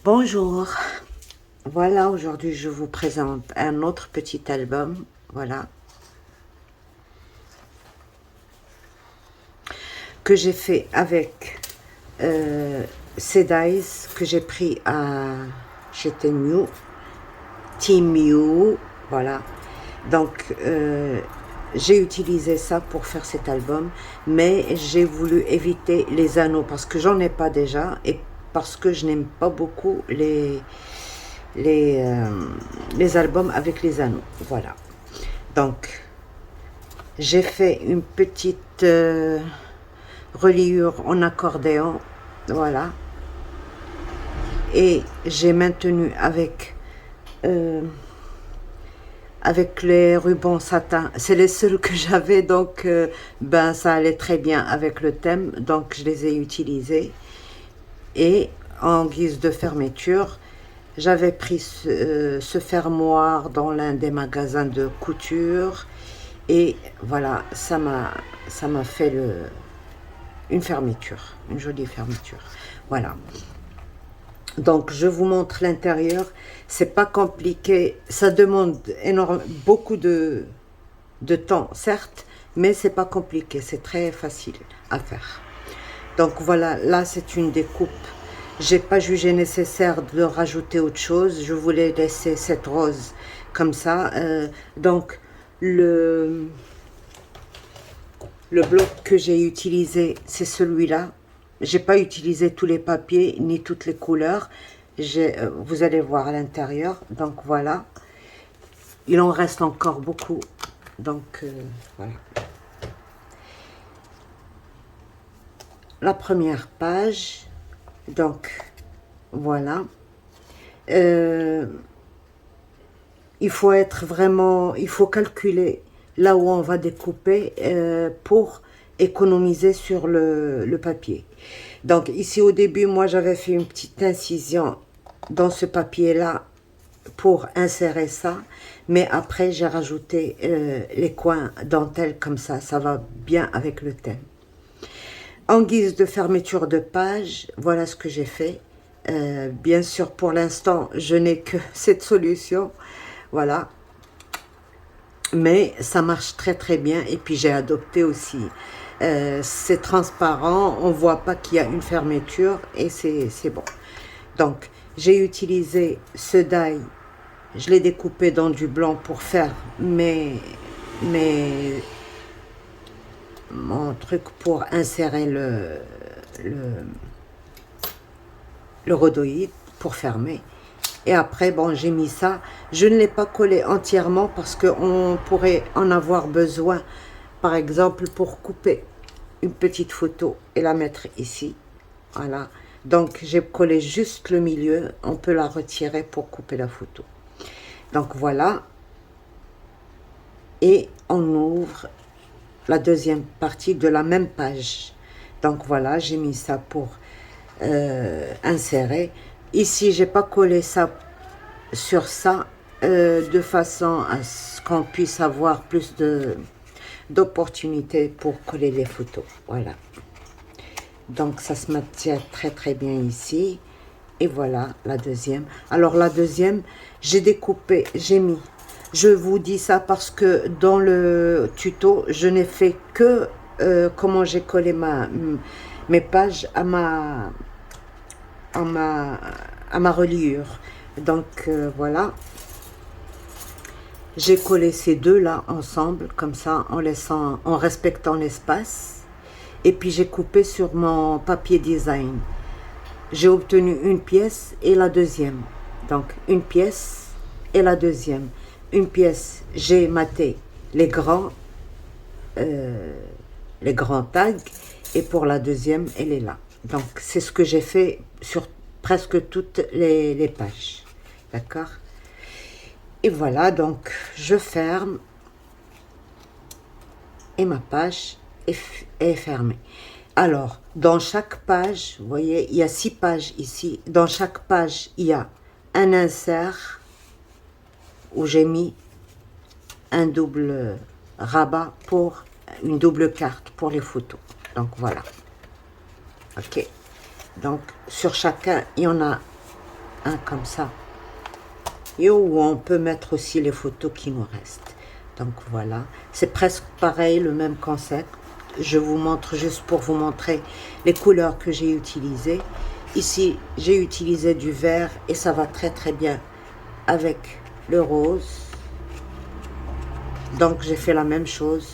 Bonjour, voilà, aujourd'hui je vous présente un autre petit album, voilà, que j'ai fait avec Cedice, que j'ai pris chez Temu, voilà, donc j'ai utilisé ça pour faire cet album, mais j'ai voulu éviter les anneaux parce que j'en ai pas déjà et parce que je n'aime pas beaucoup les, euh, les albums avec les anneaux. Voilà. Donc, j'ai fait une petite reliure en accordéon. Voilà. Et j'ai maintenu avec les rubans satin. C'est les seuls que j'avais, donc ben, ça allait très bien avec le thème. Donc, je les ai utilisés. Et en guise de fermeture, j'avais pris ce fermoir dans l'un des magasins de couture et voilà, ça m'a fait une fermeture, une jolie fermeture. Voilà. Donc je vous montre l'intérieur. C'est pas compliqué, ça demande beaucoup de temps, certes, mais c'est pas compliqué, c'est très facile à faire. Donc voilà, là c'est une découpe. J'ai pas jugé nécessaire de rajouter autre chose. Je voulais laisser cette rose comme ça. Donc le bloc que j'ai utilisé, c'est celui-là. J'ai pas utilisé tous les papiers ni toutes les couleurs. Vous allez voir à l'intérieur. Donc voilà. Il en reste encore beaucoup. Donc voilà. La première page. Donc, voilà. Il faut être vraiment, il faut calculer là où on va découper pour économiser sur le papier. Donc, ici au début, moi j'avais fait une petite incision dans ce papier-là pour insérer ça. Mais après, j'ai rajouté les coins dentelle comme ça va bien avec le thème. En guise de fermeture de page, voilà ce que j'ai fait. Bien sûr, pour l'instant, je n'ai que cette solution. Voilà. Mais ça marche très très bien. Et puis, j'ai adopté aussi. C'est transparent. On ne voit pas qu'il y a une fermeture. Et c'est bon. Donc, j'ai utilisé ce die. Je l'ai découpé dans du blanc pour faire mon truc pour insérer le rhodoïde pour fermer. Et après, bon, j'ai mis ça. Je ne l'ai pas collé entièrement parce qu'on pourrait en avoir besoin, par exemple, pour couper une petite photo et la mettre ici. Voilà. Donc, j'ai collé juste le milieu. On peut la retirer pour couper la photo. Donc, voilà. Et on ouvre la deuxième partie de la même page. Donc voilà, j'ai mis ça pour insérer. Ici, j'ai pas collé ça sur ça de façon à ce qu'on puisse avoir plus d'opportunités pour coller les photos. Voilà. Donc ça se maintient très très bien ici. Et voilà la deuxième. Alors la deuxième, j'ai découpé, j'ai mis. Je vous dis ça parce que dans le tuto, je n'ai fait que comment j'ai collé mes pages à ma reliure. Donc voilà. J'ai collé ces deux là ensemble, comme ça, en respectant l'espace. Et puis j'ai coupé sur mon papier design. J'ai obtenu une pièce et la deuxième. Donc une pièce et la deuxième. Une pièce, j'ai maté les grands tags et pour la deuxième, elle est là. Donc c'est ce que j'ai fait sur presque toutes les pages. D'accord? Et voilà, donc je ferme et ma page est fermée. Alors, dans chaque page, vous voyez, il y a 6 pages ici. Dans chaque page, il y a un insert où j'ai mis un double rabat pour une double carte pour les photos. Donc, voilà. OK. Donc, sur chacun, il y en a un comme ça. Et où on peut mettre aussi les photos qui nous restent. Donc voilà, c'est presque pareil, le même concept. Je vous montre juste pour vous montrer les couleurs que j'ai utilisées. Ici, j'ai utilisé du vert et ça va très très bien avec le rose. Donc j'ai fait la même chose.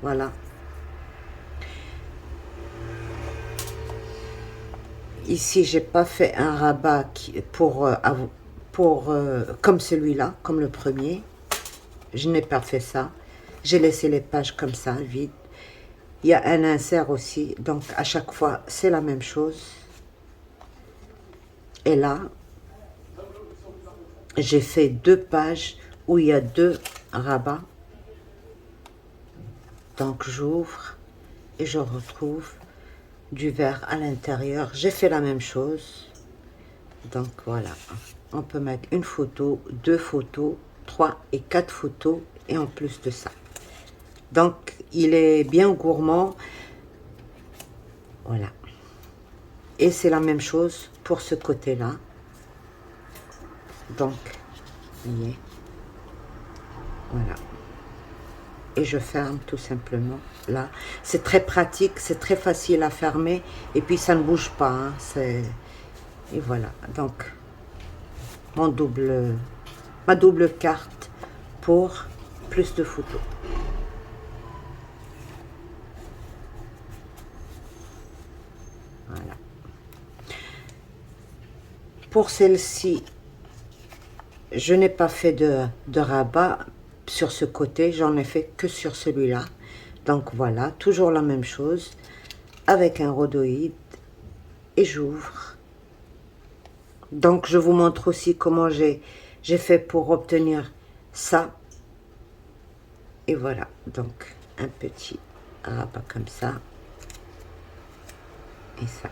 Voilà. Ici, j'ai pas fait un rabat comme celui-là, comme le premier. Je n'ai pas fait ça. J'ai laissé les pages comme ça, vides. Il y a un insert aussi, donc à chaque fois, c'est la même chose. Et là, j'ai fait 2 pages où il y a 2 rabats. Donc j'ouvre et je retrouve du vert à l'intérieur. J'ai fait la même chose. Donc voilà, on peut mettre une photo, 2 photos, 3 et 4 photos et en plus de ça. Donc il est bien gourmand. Voilà. Et c'est la même chose pour ce côté-là. Donc, vous voyez. Voilà. Et je ferme tout simplement là. C'est très pratique, c'est très facile à fermer. Et puis ça ne bouge pas. Hein, et voilà. Donc, ma double carte pour plus de photos. Voilà. Pour celle-ci, je n'ai pas fait de rabat sur ce côté, j'en ai fait que sur celui-là. Donc voilà, toujours la même chose, avec un rhodoïde, et j'ouvre. Donc je vous montre aussi comment j'ai fait pour obtenir ça. Et voilà, donc un petit rabat comme ça, et ça.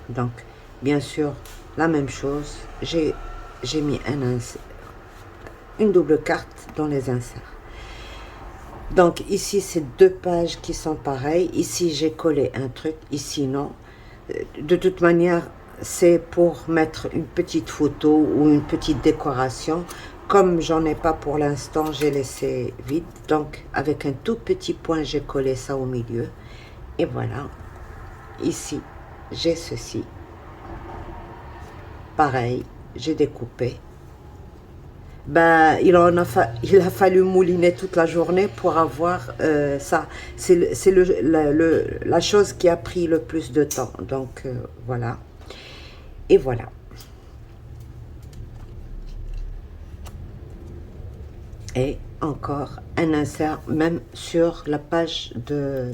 Donc, bien sûr, la même chose, j'ai mis une double carte dans les inserts. Donc ici, c'est 2 pages qui sont pareilles. Ici, j'ai collé un truc, ici non. De toute manière, c'est pour mettre une petite photo ou une petite décoration. Comme j'en ai pas pour l'instant, j'ai laissé vide. Donc, avec un tout petit point, j'ai collé ça au milieu. Et voilà. Ici, j'ai ceci. Pareil, j'ai découpé. Ben, il a fallu mouliner toute la journée pour avoir ça. C'est la chose qui a pris le plus de temps. Donc, voilà. Et voilà. Et encore un insert, même sur la page de...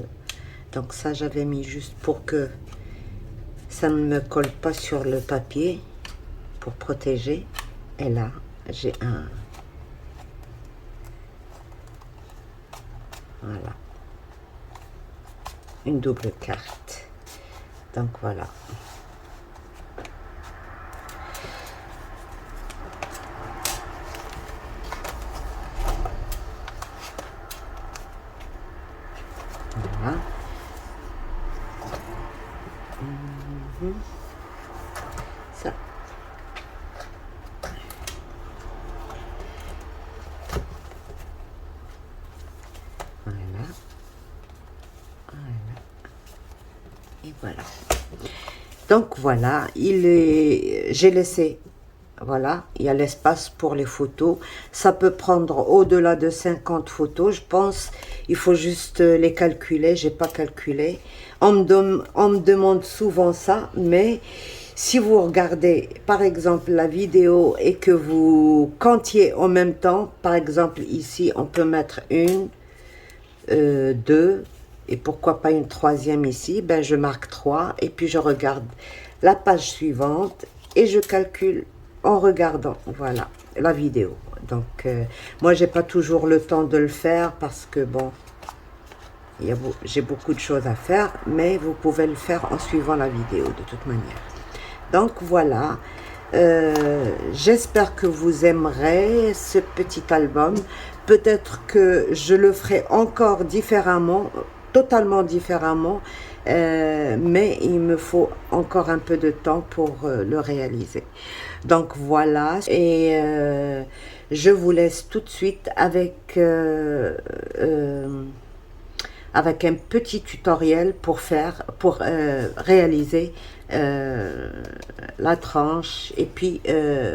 Donc ça, j'avais mis juste pour que ça ne me colle pas sur le papier, pour protéger. Et là, j'ai un... Voilà. Une double carte. Donc voilà. Voilà. Ça. Voilà. Voilà. Et voilà. Donc voilà, j'ai laissé, voilà, il y a l'espace pour les photos. Ça peut prendre au-delà de 50 photos, je pense. Il faut juste les calculer, j'ai pas calculé. On me demande souvent ça, mais si vous regardez par exemple la vidéo et que vous comptiez en même temps, par exemple ici on peut mettre 1, 2, et pourquoi pas une 3e ici, ben je marque 3 et puis je regarde la page suivante et je calcule en regardant, voilà, la vidéo. Donc moi j'ai pas toujours le temps de le faire parce que bon, j'ai beaucoup de choses à faire, mais vous pouvez le faire en suivant la vidéo de toute manière. Donc voilà, j'espère que vous aimerez ce petit album. Peut-être que je le ferai encore différemment, totalement différemment. mais il me faut encore un peu de temps pour le réaliser. Donc voilà, et je vous laisse tout de suite avec un petit tutoriel pour réaliser la tranche et puis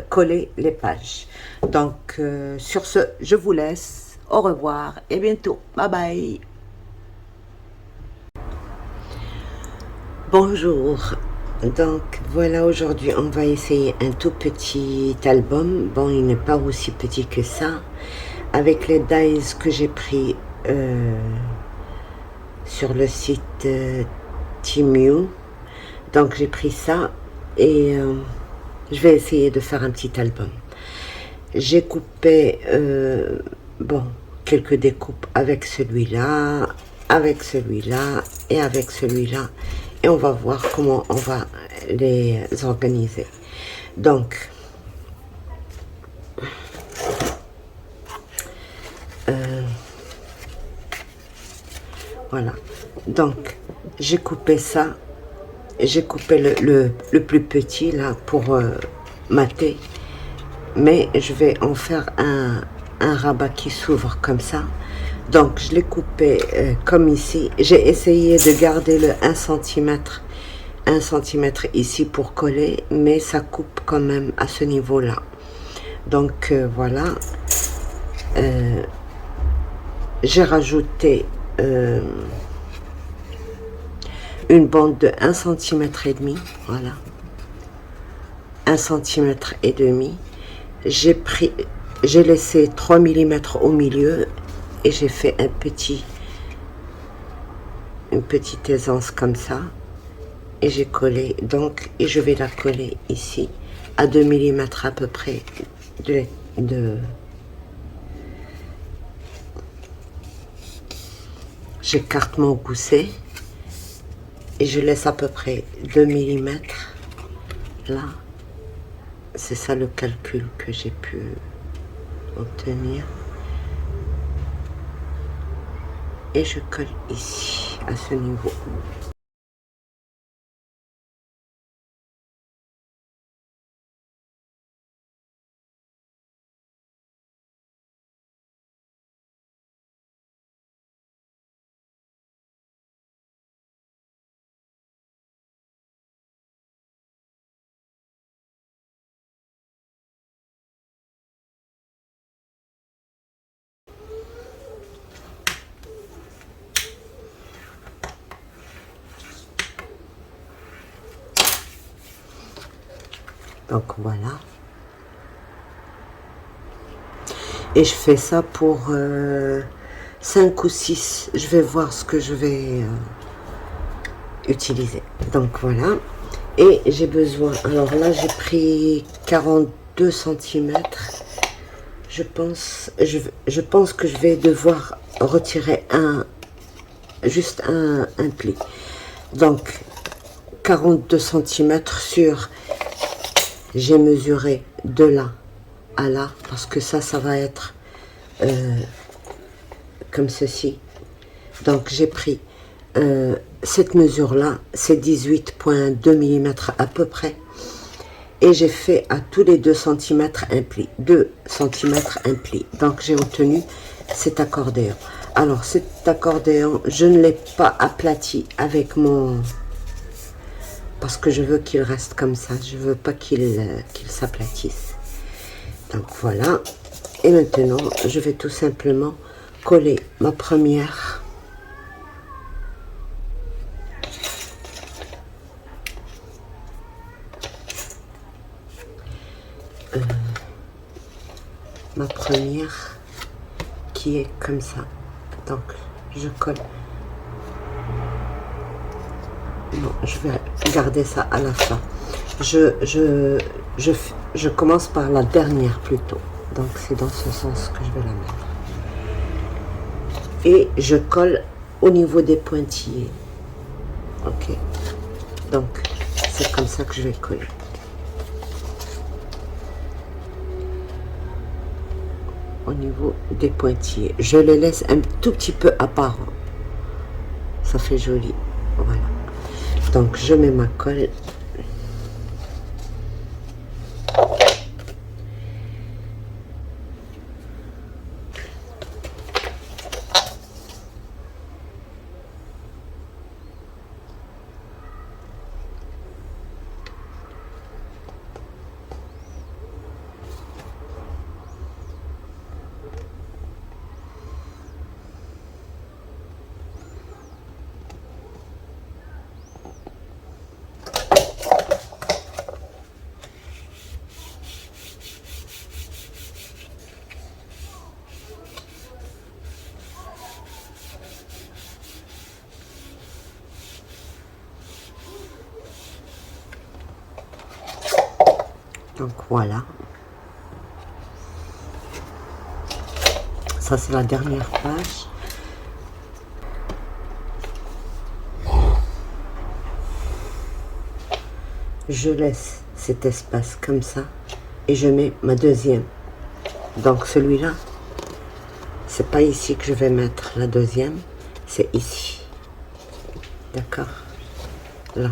coller les pages. Donc sur ce, je vous laisse. Au revoir et bientôt. Bye bye. Bonjour. Donc voilà, aujourd'hui on va essayer un tout petit album. Bon, il n'est pas aussi petit que ça. Avec les dies que j'ai pris sur le site Temu. Donc j'ai pris ça et je vais essayer de faire un petit album. J'ai coupé bon, quelques découpes avec celui-là, avec celui-là et avec celui-là. Et on va voir comment on va les organiser. Donc, voilà. Donc, j'ai coupé ça. J'ai coupé le plus petit là pour mater. Mais je vais en faire un rabat qui s'ouvre comme ça. Donc je l'ai coupé comme ici. J'ai essayé de garder le 1 cm ici pour coller, mais ça coupe quand même à ce niveau là. Donc voilà, j'ai rajouté une bande de 1 cm et demi, voilà, 1 cm et demi. J'ai laissé 3 mm au milieu et j'ai fait une petite aisance comme ça et j'ai collé, donc, et je vais la coller ici à 2 mm à peu près j'écarte mon gousset et je laisse à peu près 2 mm là. C'est ça le calcul que j'ai pu obtenir. Et je colle ici, à ce niveau. Donc voilà. Et je fais ça pour 5 ou 6. Je vais voir ce que je vais utiliser. Donc voilà. Et j'ai besoin, alors là j'ai pris 42 cm. Je pense que je vais devoir retirer juste un pli. Donc 42 cm sur, j'ai mesuré de là à là, parce que ça va être comme ceci. Donc j'ai pris cette mesure là, c'est 18,2 mm à peu près, et j'ai fait à tous les 2 cm un pli, 2 cm un pli. Donc j'ai obtenu cet accordéon. Alors cet accordéon, je ne l'ai pas aplati avec mon, parce que je veux qu'il reste comme ça, je veux pas qu'il s'aplatisse. Donc voilà. Et maintenant je vais tout simplement coller ma première qui est comme ça. Donc je colle. Non, je vais garder ça à la fin. Je commence par la dernière plutôt. Donc c'est dans ce sens que je vais la mettre. Et je colle au niveau des pointillés. Ok. Donc c'est comme ça que je vais coller. Au niveau des pointillés, je les laisse un tout petit peu apparent. Ça fait joli. Voilà. Donc je mets ma colle. Donc voilà, ça c'est la dernière page. Je laisse cet espace comme ça et je mets ma deuxième. Donc celui-là, c'est pas ici que je vais mettre la deuxième, c'est ici. D'accord? Là.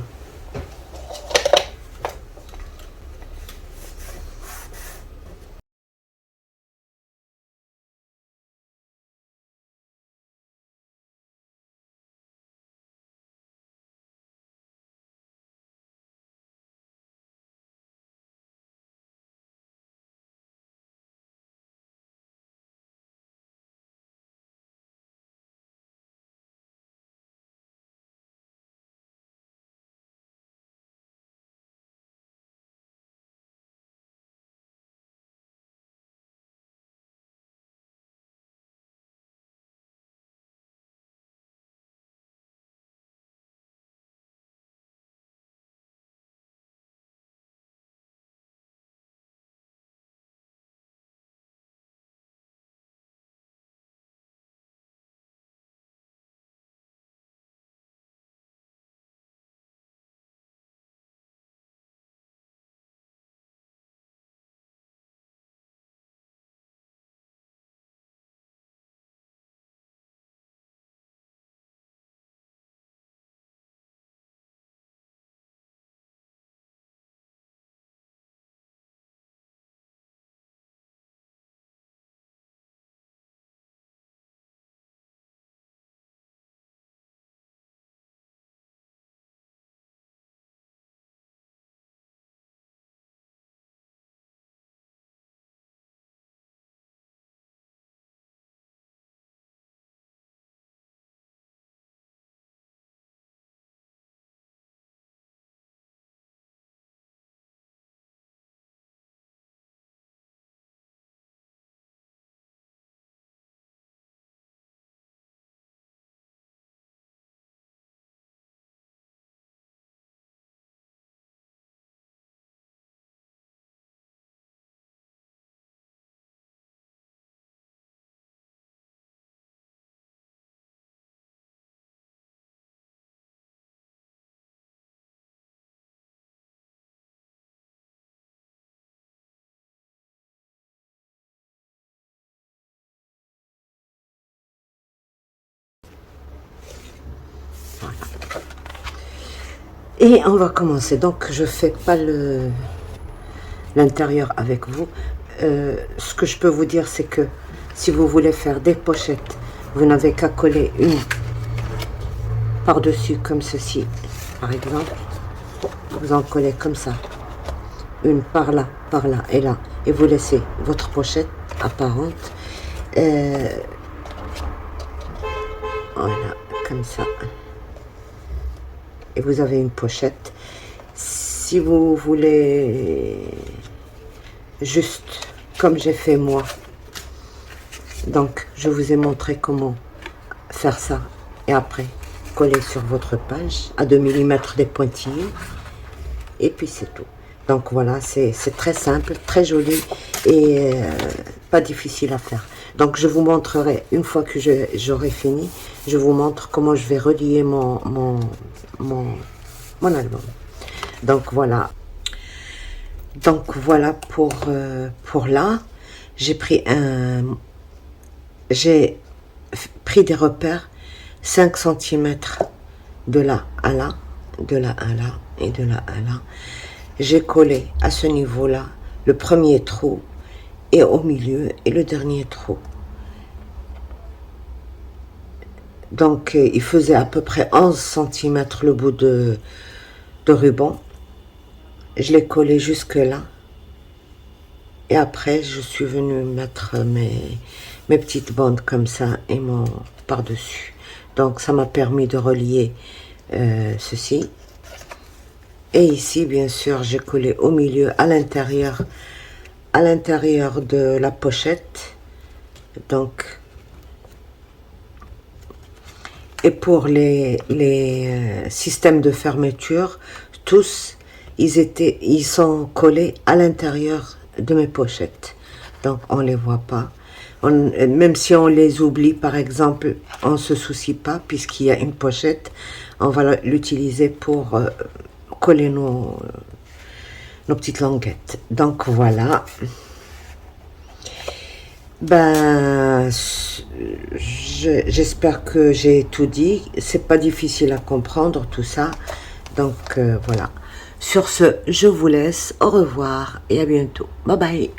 Et on va commencer. Donc je fais pas l'intérieur avec vous. Ce que je peux vous dire, c'est que si vous voulez faire des pochettes, vous n'avez qu'à coller une par-dessus comme ceci, par exemple. Vous en collez comme ça, une par là et là, et vous laissez votre pochette apparente. Voilà, comme ça. Et vous avez une pochette. Si vous voulez juste comme j'ai fait moi, donc je vous ai montré comment faire ça et après coller sur votre page à 2 mm des pointillés et puis c'est tout. Donc voilà, c'est très simple, très joli et pas difficile à faire. Donc je vous montrerai une fois que j'aurai fini, je vous montre comment je vais relier mon album. Donc voilà pour là. J'ai pris des repères 5 cm de là à là, de là à là et de là à là. J'ai collé à ce niveau-là le premier trou et au milieu et le dernier trou. Donc il faisait à peu près 11 cm le bout de ruban. Je l'ai collé jusque là. Et après, je suis venue mettre mes petites bandes comme ça et mon par-dessus. Donc, ça m'a permis de relier ceci. Et ici, bien sûr, j'ai collé au milieu, à l'intérieur de la pochette. Donc, et pour les systèmes de fermeture, tous, ils sont collés à l'intérieur de mes pochettes. Donc, on les voit pas. Même si on les oublie, par exemple, on se soucie pas, puisqu'il y a une pochette, on va l'utiliser pour coller nos petites languettes. Donc, voilà. Ben, j'espère que j'ai tout dit. C'est pas difficile à comprendre tout ça. Donc, voilà. Sur ce, je vous laisse. Au revoir et à bientôt. Bye bye.